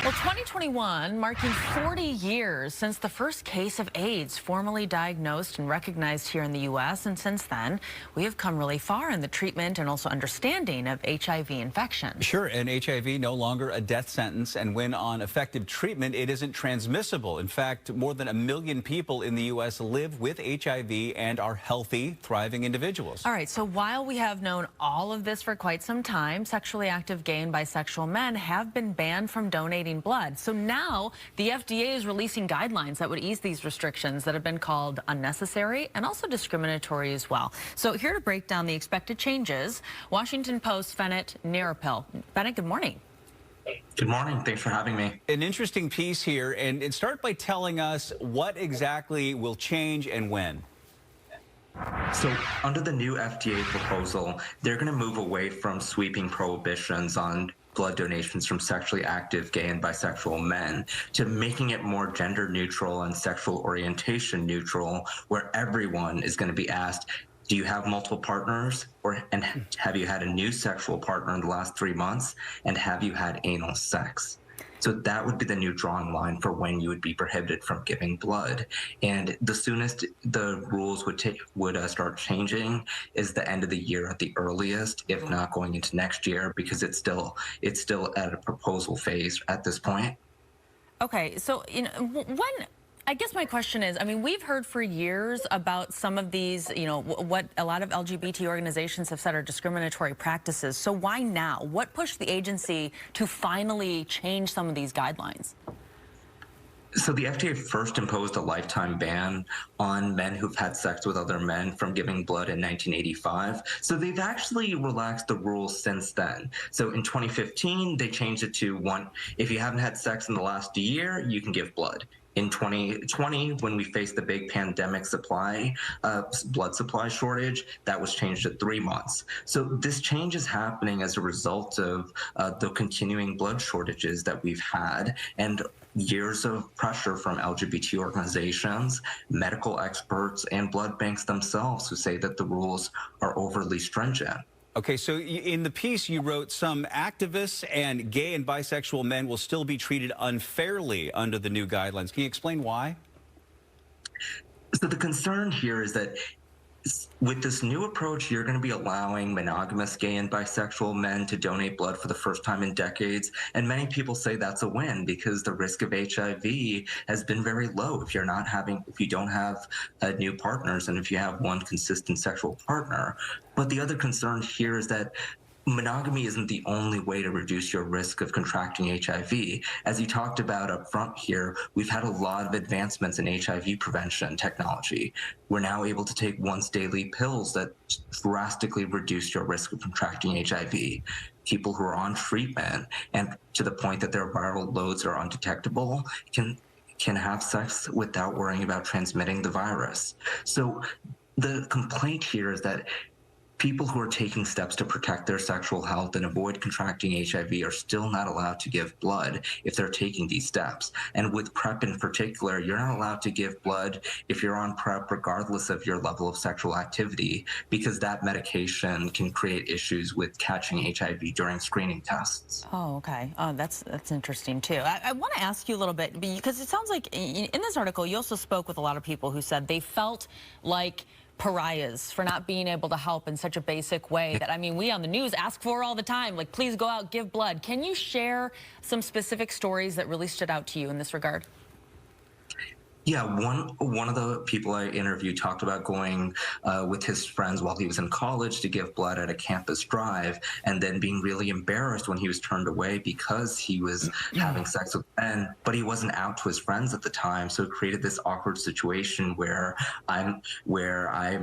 Well, 2021 marking 40 years since the first case of AIDS formally diagnosed and recognized here in the U.S. And since then, we have come really far in the treatment and also understanding of HIV infection. Sure, and HIV no longer a death sentence, and when on effective treatment, it isn't transmissible. In fact, more than 1 million people in the U.S. live with HIV and are healthy, thriving individuals. All right, so while we have known all of this for quite some time, sexually active gay and bisexual men have been banned from donating blood. So now the FDA is releasing guidelines that would ease these restrictions that have been called unnecessary and also discriminatory as well. So here to break down the expected changes, Washington Post's Bennett Narapil. Bennett, good morning. Good morning. Thanks for having me. An interesting piece here, and start by telling us what exactly will change and when. So under the new FDA proposal, they're going to move away from sweeping prohibitions on blood donations from sexually active gay and bisexual men to making it more gender neutral and sexual orientation neutral, where everyone is going to be asked, do you have multiple partners, and have you had a new sexual partner in the last 3 months, and have you had anal sex? So that would be the new drawing line for when you would be prohibited from giving blood. And the soonest the rules would start changing is the end of the year at the earliest, if not going into next year, because it's still at a proposal phase at this point. Okay, so I guess my question is, I mean, we've heard for years about some of these, what a lot of LGBT organizations have said are discriminatory practices. So why now? What pushed the agency to finally change some of these guidelines? So the FDA first imposed a lifetime ban on men who've had sex with other men from giving blood in 1985. So they've actually relaxed the rules since then. So in 2015, they changed it to if you haven't had sex in the last year, you can give blood. In 2020, when we faced the big pandemic blood supply shortage, that was changed to 3 months. So this change is happening as a result of the continuing blood shortages that we've had and years of pressure from LGBT organizations, medical experts, and blood banks themselves who say that the rules are overly stringent. Okay, so in the piece you wrote some activists and gay and bisexual men will still be treated unfairly under the new guidelines. Can you explain why? So the concern here is that with this new approach, you're going to be allowing monogamous gay and bisexual men to donate blood for the first time in decades. And many people say that's a win because the risk of HIV has been very low if you don't have new partners and if you have one consistent sexual partner. But the other concern here is that monogamy isn't the only way to reduce your risk of contracting HIV. As you talked about up front here, we've had a lot of advancements in HIV prevention technology. We're now able to take once daily pills that drastically reduce your risk of contracting HIV. People who are on treatment and to the point that their viral loads are undetectable can have sex without worrying about transmitting the virus. So the complaint here is that people who are taking steps to protect their sexual health and avoid contracting HIV are still not allowed to give blood if they're taking these steps. And with PrEP in particular, you're not allowed to give blood if you're on PrEP regardless of your level of sexual activity, because that medication can create issues with catching HIV during screening tests. Oh, okay. Oh, that's interesting too. I want to ask you a little bit, because it sounds like in this article, you also spoke with a lot of people who said they felt like pariahs for not being able to help in such a basic way that, I mean, we on the news ask for all the time, like, please go out, give blood. Can you share some specific stories that really stood out to you in this regard? Yeah, one of the people I interviewed talked about going with his friends while he was in college to give blood at a campus drive, and then being really embarrassed when he was turned away because he was having sex with men, but he wasn't out to his friends at the time. So it created this awkward situation where I'm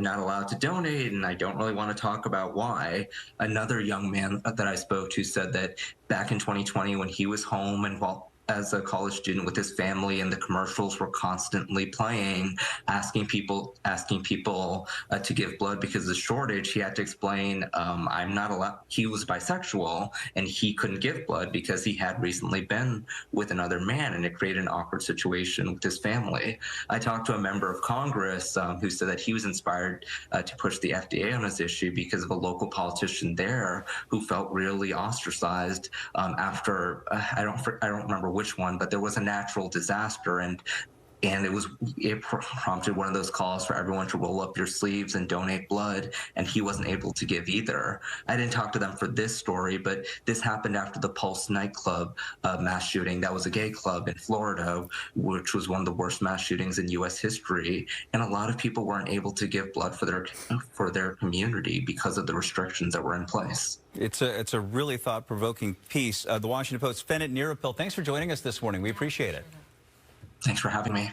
not allowed to donate, and I don't really want to talk about why. Another young man that I spoke to said that back in 2020, when he was home and as a college student with his family, and the commercials were constantly playing, asking people to give blood because of the shortage, he had to explain, I'm not allowed. He was bisexual and he couldn't give blood because he had recently been with another man, and it created an awkward situation with his family. I talked to a member of Congress who said that he was inspired to push the FDA on this issue because of a local politician there who felt really ostracized after I don't remember which one, but there was a natural disaster, and it prompted one of those calls for everyone to roll up your sleeves and donate blood, and he wasn't able to give either. I didn't talk to them for this story, but this happened after the Pulse nightclub mass shooting. That was a gay club in Florida, which was one of the worst mass shootings in U.S. history, and a lot of people weren't able to give blood for their community because of the restrictions that were in place. It's a really thought-provoking piece. The Washington Post's Fenit Nirapil, thanks for joining us this morning. We appreciate it. Thanks for having me.